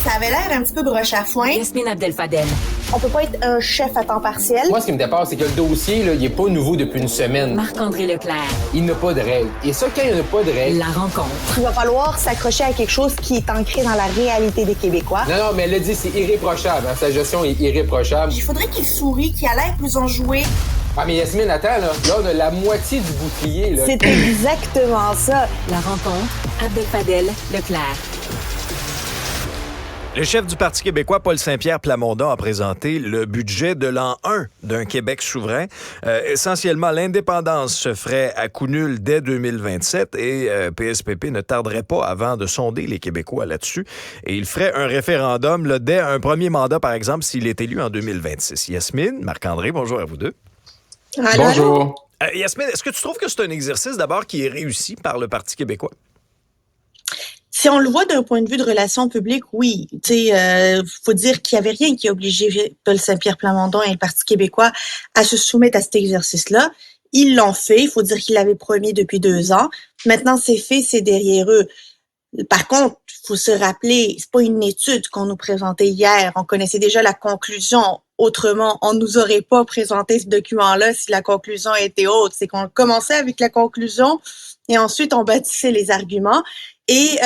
Ça avait l'air un petit peu broche à foin. Yasmine Abdel-Fadel. On peut pas être un chef à temps partiel. Moi, ce qui me dépasse, c'est que le dossier, là, il est pas nouveau depuis une semaine. Marc-André Leclerc. Il n'a pas de règles. Et ça, quand il n'y a pas de règles... La rencontre. Il va falloir s'accrocher à quelque chose qui est ancré dans la réalité des Québécois. Non, mais elle l'a dit, c'est irréprochable. Hein? Sa gestion est irréprochable. Il faudrait qu'il sourie, qu'il a l'air plus enjoué. Ah, mais Yasmine, attends, là, on a la moitié du bouclier, là. C'est exactement ça. La rencontre. Abdel-Fadel. Leclerc. Le chef du Parti québécois, Paul Saint-Pierre Plamondon, a présenté le budget de l'an 1 d'un Québec souverain. Essentiellement, l'indépendance se ferait à coup nul dès 2027 et PSPP ne tarderait pas avant de sonder les Québécois là-dessus. Et il ferait un référendum là, dès un premier mandat, par exemple, s'il est élu en 2026. Yasmine, Marc-André, bonjour à vous deux. Allô? Bonjour. Yasmine, est-ce que tu trouves que c'est un exercice d'abord qui est réussi par le Parti québécois? Si on le voit d'un point de vue de relations publiques, oui. Faut dire qu'il n'y avait rien qui obligeait Paul Saint-Pierre Plamondon et le Parti québécois à se soumettre à cet exercice-là. Ils l'ont fait. Il faut dire qu'ils l'avaient promis depuis 2 ans. Maintenant, c'est fait, c'est derrière eux. Par contre, il faut se rappeler, c'est pas une étude qu'on nous présentait hier. On connaissait déjà la conclusion. Autrement, on nous aurait pas présenté ce document-là si la conclusion était haute. C'est qu'on commençait avec la conclusion et ensuite on bâtissait les arguments. Et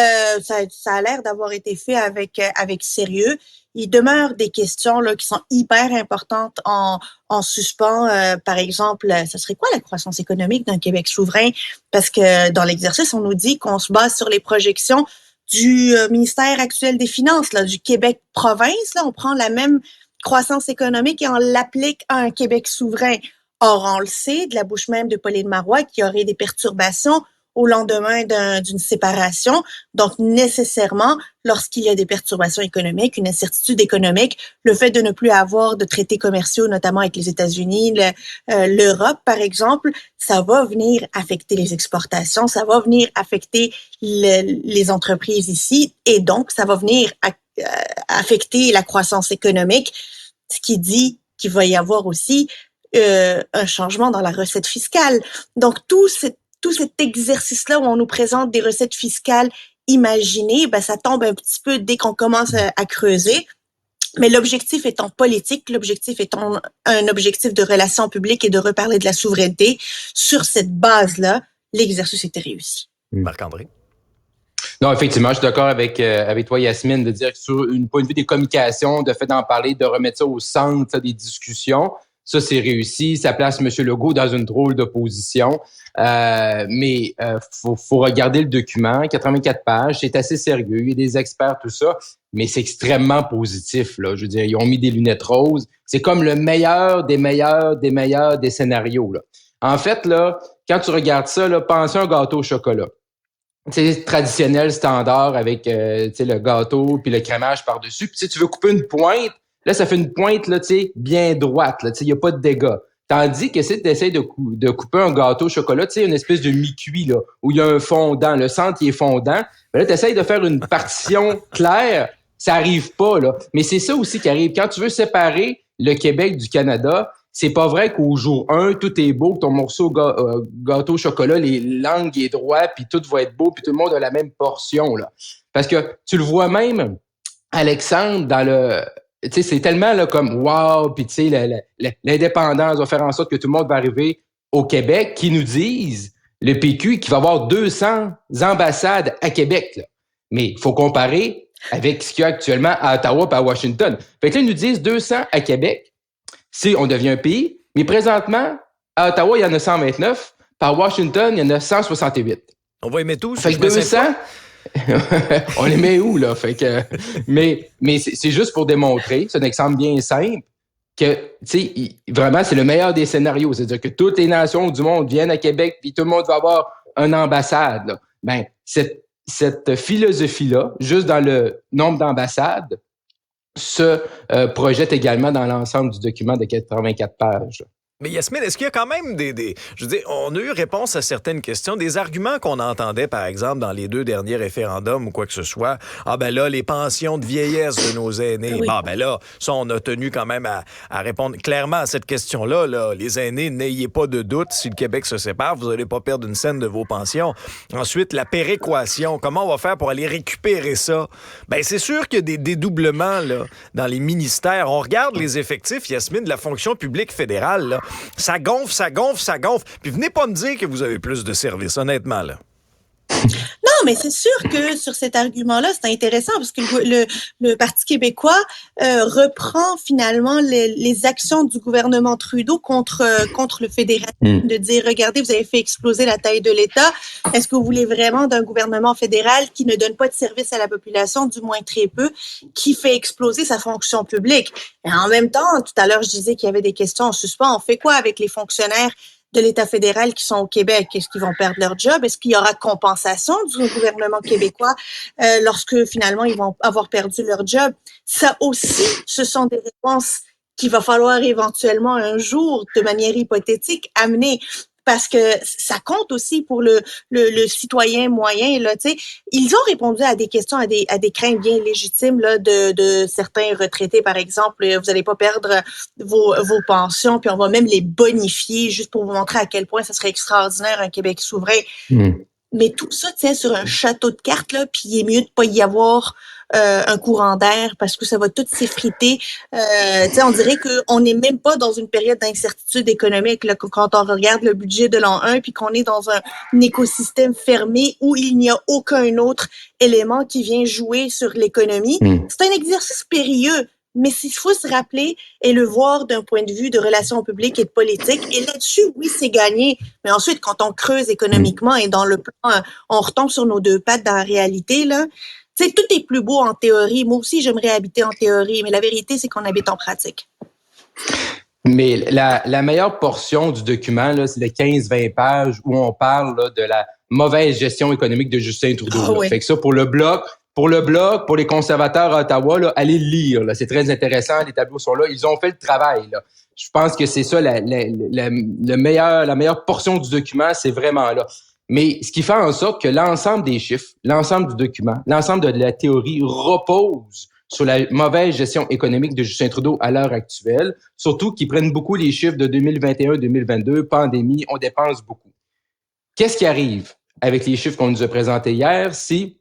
ça a l'air d'avoir été fait avec sérieux. Il demeure des questions là qui sont hyper importantes en suspens. Par exemple, ça serait quoi la croissance économique d'un Québec souverain? Parce que dans l'exercice, on nous dit qu'on se base sur les projections du ministère actuel des Finances, là, du Québec province. Là, on prend la même croissance économique et on l'applique à un Québec souverain. Or, on le sait, de la bouche même de Pauline Marois, qu'il y aurait des perturbations au lendemain d'une séparation. Donc, nécessairement, lorsqu'il y a des perturbations économiques, une incertitude économique, le fait de ne plus avoir de traités commerciaux, notamment avec les États-Unis, l'Europe, par exemple, ça va venir affecter les exportations, ça va venir affecter les entreprises ici, et donc, ça va venir affecter la croissance économique, ce qui dit qu'il va y avoir aussi un changement dans la recette fiscale. Donc, tout cet exercice-là où on nous présente des recettes fiscales imaginées, ben ça tombe un petit peu dès qu'on commence à creuser. Mais l'objectif étant politique, l'objectif étant un objectif de relations publiques et de reparler de la souveraineté, sur cette base-là, l'exercice était réussi. Marc-André? Non, effectivement, je suis d'accord avec toi, Yasmine, de dire que sur un point de vue des communications, de fait d'en parler, de remettre ça au centre des discussions, ça, c'est réussi. Ça place M. Legault dans une drôle de position. Mais faut regarder le document, 84 pages, c'est assez sérieux, il y a des experts, tout ça, mais c'est extrêmement positif, là. Je veux dire, ils ont mis des lunettes roses. C'est comme le meilleur des scénarios, là. En fait, là, quand tu regardes ça, là, pense à un gâteau au chocolat. C'est traditionnel, standard, avec le gâteau puis le crémage par-dessus. Puis si tu veux couper une pointe, là, ça fait une pointe là, bien droite. Il n'y a pas de dégâts. Tandis que si tu essaies de couper un gâteau au chocolat, une espèce de mi-cuit là, où il y a un fondant, le centre il est fondant, ben là, tu essaies de faire une partition claire, ça arrive pas. Là. Mais c'est ça aussi qui arrive. Quand tu veux séparer le Québec du Canada, c'est pas vrai qu'au jour 1, tout est beau, que ton morceau gâteau au chocolat, les langues est droit, puis tout va être beau, puis tout le monde a la même portion. Là. Parce que tu le vois même, Alexandre, dans le... Tu sais, c'est tellement là, comme wow, puis tu sais, l'indépendance va faire en sorte que tout le monde va arriver au Québec, qui nous disent, le PQ, qu'il va y avoir 200 ambassades à Québec. Là. Mais il faut comparer avec ce qu'il y a actuellement à Ottawa et à Washington. Fait que là, ils nous disent 200 à Québec, si on devient un pays, mais présentement, à Ottawa, il y en a 129, puis à Washington, il y en a 168. On va y mettre tous. Fait que 200... on les met où, là? Fait que, mais c'est juste pour démontrer, c'est un exemple bien simple, que, tu sais, vraiment, c'est le meilleur des scénarios. C'est-à-dire que toutes les nations du monde viennent à Québec, puis tout le monde va avoir une ambassade, là. Ben, cette philosophie-là, juste dans le nombre d'ambassades, se projette également dans l'ensemble du document de 84 pages. Mais Yasmine, est-ce qu'il y a quand même je veux dire, on a eu réponse à certaines questions, des arguments qu'on entendait, par exemple, dans les 2 derniers référendums ou quoi que ce soit. Ah ben là, les pensions de vieillesse de nos aînés. Oui. Ah ben là, ça, on a tenu quand même à répondre clairement à cette question-là. Là. Les aînés, n'ayez pas de doute, si le Québec se sépare, vous n'allez pas perdre une scène de vos pensions. Ensuite, la péréquation. Comment on va faire pour aller récupérer ça? Ben c'est sûr qu'il y a des dédoublements là, dans les ministères. On regarde les effectifs, Yasmine, de la fonction publique fédérale, là. Ça gonfle, ça gonfle, ça gonfle. Puis venez pas me dire que vous avez plus de services, honnêtement, là. Non, mais c'est sûr que sur cet argument-là, c'est intéressant parce que le Parti québécois reprend finalement les actions du gouvernement Trudeau contre le fédéralisme, de dire, regardez, vous avez fait exploser la taille de l'État. Est-ce que vous voulez vraiment d'un gouvernement fédéral qui ne donne pas de service à la population, du moins très peu, qui fait exploser sa fonction publique? Et en même temps, tout à l'heure, je disais qu'il y avait des questions en suspens. On fait quoi avec les fonctionnaires de l'État fédéral qui sont au Québec? Est-ce qu'ils vont perdre leur job? Est-ce qu'il y aura compensation du gouvernement québécois lorsque finalement ils vont avoir perdu leur job? Ça aussi, ce sont des réponses qu'il va falloir éventuellement un jour, de manière hypothétique, amener. Parce que ça compte aussi pour le citoyen moyen, là, tu sais. Ils ont répondu à des questions, à des craintes bien légitimes, là, de certains retraités, par exemple. Vous allez pas perdre vos pensions, puis on va même les bonifier, juste pour vous montrer à quel point ça serait extraordinaire, un Québec souverain. Mais tout ça tient sur un château de cartes, là, puis il est mieux de pas y avoir un courant d'air parce que ça va tout s'effriter. On dirait qu'on n'est même pas dans une période d'incertitude économique là, quand on regarde le budget de l'an 1 puis qu'on est dans un écosystème fermé où il n'y a aucun autre élément qui vient jouer sur l'économie. C'est un exercice périlleux. Mais s'il faut se rappeler et le voir d'un point de vue de relations publiques et de politique, et là-dessus, oui, c'est gagné. Mais ensuite, quand on creuse économiquement et dans le plan, on retombe sur nos 2 pattes dans la réalité, là. Tu sais, tout est plus beau en théorie. Moi aussi, j'aimerais habiter en théorie, mais la vérité, c'est qu'on habite en pratique. Mais la meilleure portion du document, là, c'est les 15-20 pages où on parle là, de la mauvaise gestion économique de Justin Trudeau. Oui. Fait que ça, pour le Bloc, pour les conservateurs à Ottawa, là, allez le lire. Là. C'est très intéressant. Les tableaux sont là. Ils ont fait le travail. Là. Je pense que c'est ça la meilleure portion du document, c'est vraiment là. Mais ce qui fait en sorte que l'ensemble des chiffres, l'ensemble du document, l'ensemble de la théorie repose sur la mauvaise gestion économique de Justin Trudeau à l'heure actuelle, surtout qu'ils prennent beaucoup les chiffres de 2021-2022, pandémie, on dépense beaucoup. Qu'est-ce qui arrive avec les chiffres qu'on nous a présentés hier si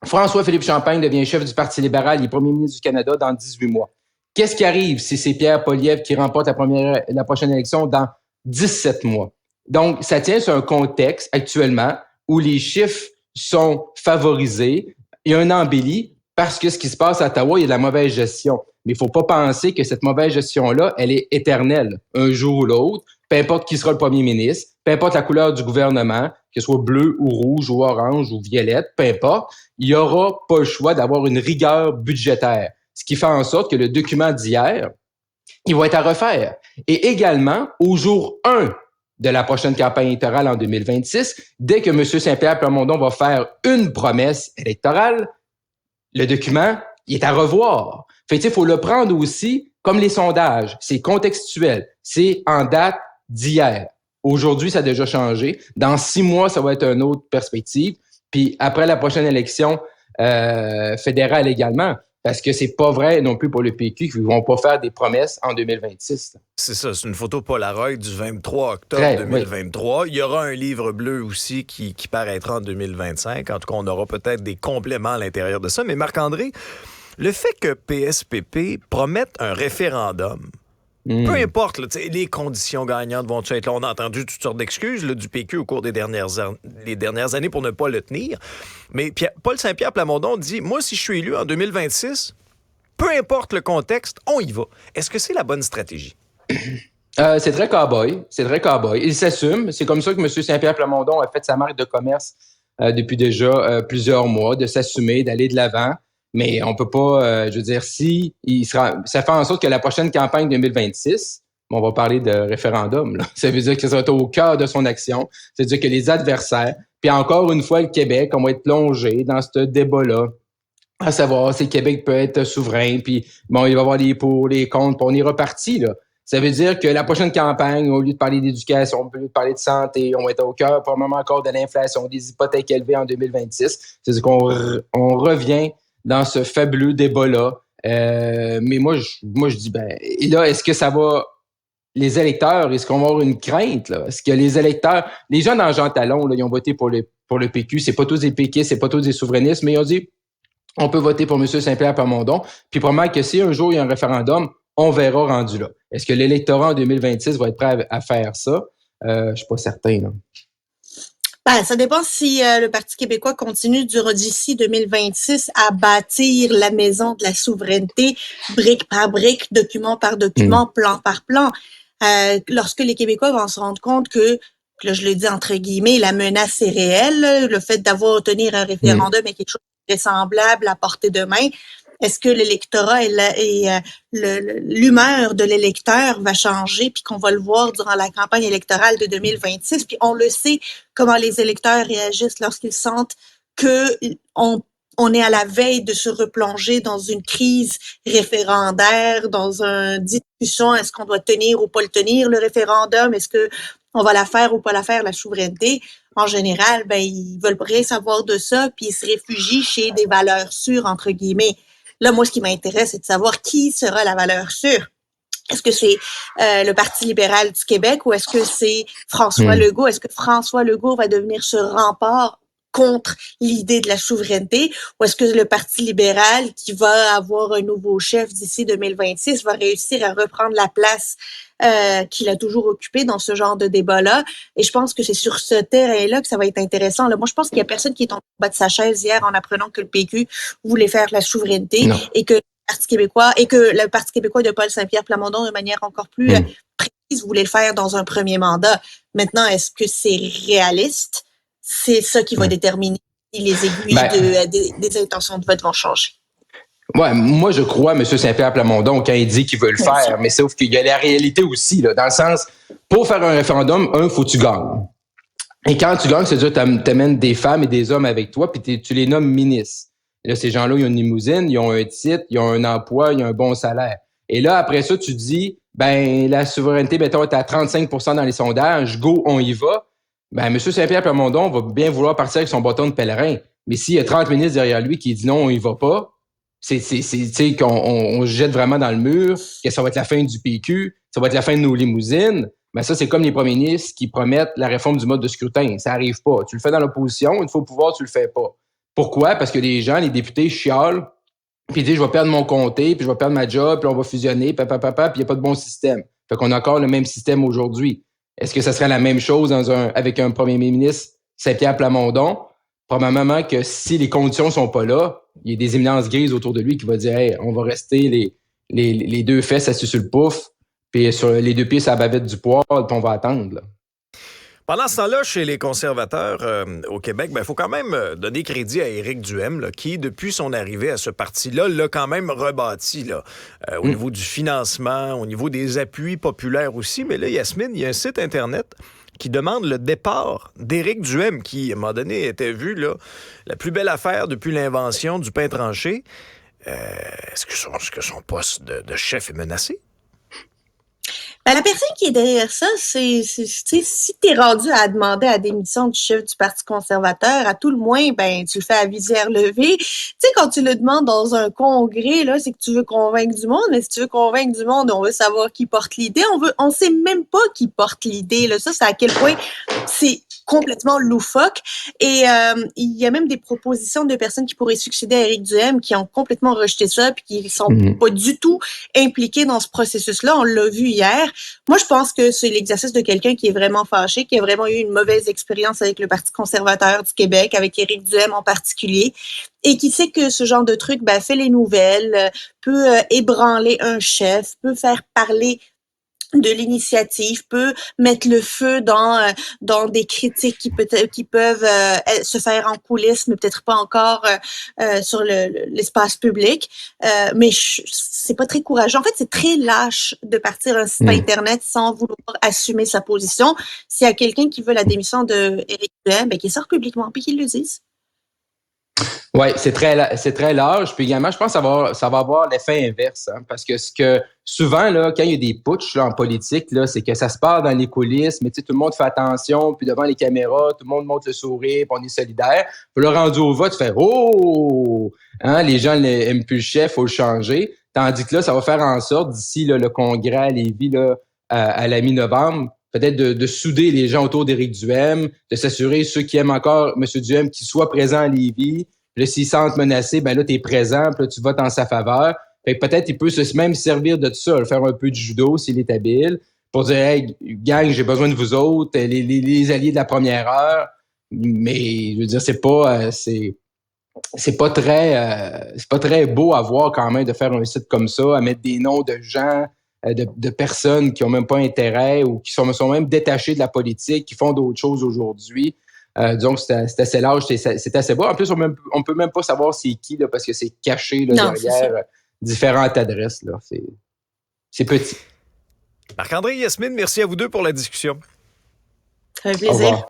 François-Philippe Champagne devient chef du Parti libéral, il est premier ministre du Canada dans 18 mois? Qu'est-ce qui arrive si c'est Pierre Poilievre qui remporte la prochaine élection dans 17 mois? Donc, ça tient sur un contexte actuellement où les chiffres sont favorisés. Il y a un embelli parce que ce qui se passe à Ottawa, il y a de la mauvaise gestion. Mais il ne faut pas penser que cette mauvaise gestion-là, elle est éternelle, un jour ou l'autre. Peu importe qui sera le premier ministre, peu importe la couleur du gouvernement, que ce soit bleu ou rouge ou orange ou violette, peu importe, il n'y aura pas le choix d'avoir une rigueur budgétaire. Ce qui fait en sorte que le document d'hier, il va être à refaire. Et également, au jour 1 de la prochaine campagne électorale en 2026, dès que M. Saint-Pierre Plamondon va faire une promesse électorale, le document, il est à revoir. Fait que, il faut le prendre aussi comme les sondages. C'est contextuel. C'est en date d'hier. Aujourd'hui, ça a déjà changé. Dans 6 mois, ça va être une autre perspective. Puis après la prochaine élection fédérale également. Parce que c'est pas vrai non plus pour le PQ qu'ils vont pas faire des promesses en 2026. C'est ça, c'est une photo Polaroid du 23 octobre 2023. Oui. Il y aura un livre bleu aussi qui paraîtra en 2025. En tout cas, on aura peut-être des compléments à l'intérieur de ça. Mais Marc-André, le fait que PSPP promette un référendum, peu importe, là, les conditions gagnantes vont être là. On a entendu toutes sortes d'excuses là, du PQ au cours des dernières années pour ne pas le tenir. Mais Paul Saint-Pierre Plamondon dit, moi, si je suis élu en 2026, peu importe le contexte, on y va. Est-ce que c'est la bonne stratégie? C'est très cow-boy. Il s'assume. C'est comme ça que M. Saint-Pierre Plamondon a fait sa marque de commerce depuis déjà plusieurs mois, de s'assumer, d'aller de l'avant. Mais on peut pas, je veux dire, ça fait en sorte que la prochaine campagne 2026, on va parler de référendum, là. Ça veut dire que ça va être au cœur de son action. Ça veut dire que les adversaires, puis encore une fois, le Québec, on va être plongé dans ce débat-là, à savoir si le Québec peut être souverain, puis bon, il va y avoir les pour, les contre, puis on est reparti, là. Ça veut dire que la prochaine campagne, au lieu de parler d'éducation, au lieu de parler de santé, on va être au cœur probablement encore de l'inflation, des hypothèques élevées en 2026. C'est-à-dire qu'on revient dans ce fabuleux débat-là. Mais moi, je dis, et là, est-ce que ça va... Les électeurs, est-ce qu'on va avoir une crainte, là? Est-ce que les électeurs... Les gens dans Jean Talon, là, ils ont voté pour le PQ. C'est pas tous des péquistes, c'est pas tous des souverainistes, mais ils ont dit, on peut voter pour M. Saint-Pierre Plamondon. Puis probablement que si un jour il y a un référendum, on verra rendu là. Est-ce que l'électorat en 2026 va être prêt à faire ça? Je suis pas certain, là. Ça dépend si le Parti québécois continue d'ici 2026 à bâtir la maison de la souveraineté, brique par brique, document par document, plan par plan. Lorsque les Québécois vont se rendre compte que, là je le dis entre guillemets, la menace est réelle, le fait d'avoir obtenir un référendum est quelque chose de semblable à portée de main. Est-ce que l'électorat et l'humeur de l'électeur va changer, puis qu'on va le voir durant la campagne électorale de 2026? Puis on le sait comment les électeurs réagissent lorsqu'ils sentent que on est à la veille de se replonger dans une crise référendaire, dans une discussion, est-ce qu'on doit tenir ou pas le tenir, le référendum, est-ce que on va la faire ou pas la faire, la souveraineté. En général, ils veulent rien savoir de ça, puis ils se réfugient chez des valeurs sûres, entre guillemets. Là, moi, ce qui m'intéresse, c'est de savoir qui sera la valeur sûre. Est-ce que c'est le Parti libéral du Québec ou est-ce que c'est François Legault? Est-ce que François Legault va devenir ce rempart contre l'idée de la souveraineté ou est-ce que le Parti libéral, qui va avoir un nouveau chef d'ici 2026, va réussir à reprendre la place qu'il a toujours occupée dans ce genre de débat-là? Et je pense que c'est sur ce terrain-là que ça va être intéressant. Là, moi, je pense qu'il y a personne qui est tombé en bas de sa chaise hier en apprenant que le PQ voulait faire la souveraineté et que le Parti québécois de Paul Saint-Pierre Plamondon, de manière encore plus précise, voulait le faire dans un premier mandat. Maintenant, est-ce que c'est réaliste? C'est ça qui va déterminer si les aiguilles des intentions de vote vont changer. Ouais, moi, je crois à M. Saint-Pierre Plamondon quand il dit qu'il veut le faire, mais sauf qu'il y a la réalité aussi, là, dans le sens, pour faire un référendum, faut que tu gagnes. Et quand tu gagnes, c'est-à-dire que tu amènes des femmes et des hommes avec toi, puis tu les nommes ministres. Et là, ces gens-là, ils ont une limousine, ils ont un titre, ils ont un emploi, ils ont un bon salaire. Et là, après ça, tu dis, la souveraineté, mettons, est à 35% dans les sondages, go, on y va. M. Saint-Pierre Plamondon va bien vouloir partir avec son bâton de pèlerin. Mais s'il y a 30 ministres derrière lui qui disent non, on y va pas, c'est qu'on jette vraiment dans le mur, que ça va être la fin du PQ, ça va être la fin de nos limousines. Ça, c'est comme les premiers ministres qui promettent la réforme du mode de scrutin. Ça arrive pas. Tu le fais dans l'opposition, une fois au pouvoir, tu le fais pas. Pourquoi? Parce que les gens, les députés chialent, puis ils disent, je vais perdre mon comté, puis je vais perdre ma job, puis on va fusionner, puis il n'y a pas de bon système. Fait qu'on a encore le même système aujourd'hui. Est-ce que ça serait la même chose avec un premier ministre, Saint-Pierre Plamondon? Probablement que si les conditions sont pas là, il y a des éminences grises autour de lui qui vont dire, hey, on va rester les deux fesses assis sur le pouf, puis sur les deux pieds sur la bavette du poêle, puis on va attendre, là. Pendant ce temps-là, chez les conservateurs au Québec, il faut quand même donner crédit à Éric Duhaime, là, qui, depuis son arrivée à ce parti-là, l'a quand même rebâti là, au niveau du financement, au niveau des appuis populaires aussi. Mais là, Yasmine, il y a un site Internet qui demande le départ d'Éric Duhaime, qui, à un moment donné, était vu là, la plus belle affaire depuis l'invention du pain tranché. Est-ce que son poste de chef est menacé? La personne qui est derrière ça, c'est si t'es rendu à demander la démission du chef du Parti conservateur, à tout le moins, tu le fais à visière levée. Tu sais, quand tu le demandes dans un congrès, là, c'est que tu veux convaincre du monde, mais si tu veux convaincre du monde, on veut savoir qui porte l'idée. On sait même pas qui porte l'idée, là. Ça, c'est à quel point c'est complètement loufoque. Et il y a même des propositions de personnes qui pourraient succéder à Éric Duhaime qui ont complètement rejeté ça puis qui sont pas du tout impliqués dans ce processus-là. On l'a vu hier. Moi, je pense que c'est l'exercice de quelqu'un qui est vraiment fâché, qui a vraiment eu une mauvaise expérience avec le Parti conservateur du Québec, avec Éric Duhaime en particulier, et qui sait que ce genre de truc fait les nouvelles, peut ébranler un chef, peut faire parler de l'initiative, peut mettre le feu dans des critiques qui peuvent se faire en coulisses, mais peut-être pas encore sur l'espace public. Mais c'est pas très courageux. En fait, c'est très lâche de partir un site Internet sans vouloir assumer sa position. S'il y a quelqu'un qui veut la démission de Éric Duhaime, qu'il sorte publiquement puis qu'il le dise. Oui, c'est très large. Puis également, je pense que ça va avoir l'effet inverse. Hein, parce que souvent, là, quand il y a des putschs là, en politique, là, c'est que ça se passe dans les coulisses, mais tout le monde fait attention, puis devant les caméras, tout le monde montre le sourire, puis on est solidaire. Puis le rendu au vote, tu fais Oh! Hein, les gens n'aiment plus le chef, faut le changer. Tandis que là, ça va faire en sorte, d'ici là, le congrès à Lévis, là, à la mi-novembre, peut-être de souder les gens autour d'Éric Duhaime, de s'assurer ceux qui aiment encore M. Duhaime qu'ils soient présents à Lévis. Puis là, s'ils sentent menacés, ben là, t'es présent, puis là, tu votes en sa faveur. Fait que peut-être il peut même servir de ça, faire un peu de judo s'il est habile, pour dire Hey, gang, j'ai besoin de vous autres, les alliés de la première heure. Mais je veux dire, c'est pas très beau à voir quand même de faire un site comme ça, à mettre des noms de gens, de personnes qui ont même pas intérêt ou qui sont même détachés de la politique, qui font d'autres choses aujourd'hui. Donc, c'est assez large, c'est assez bas. En plus, on peut même pas savoir c'est qui, là, parce que c'est caché là, derrière différentes adresses. Là. C'est petit. Marc-André, Yasmine, merci à vous deux pour la discussion. Ça fait plaisir.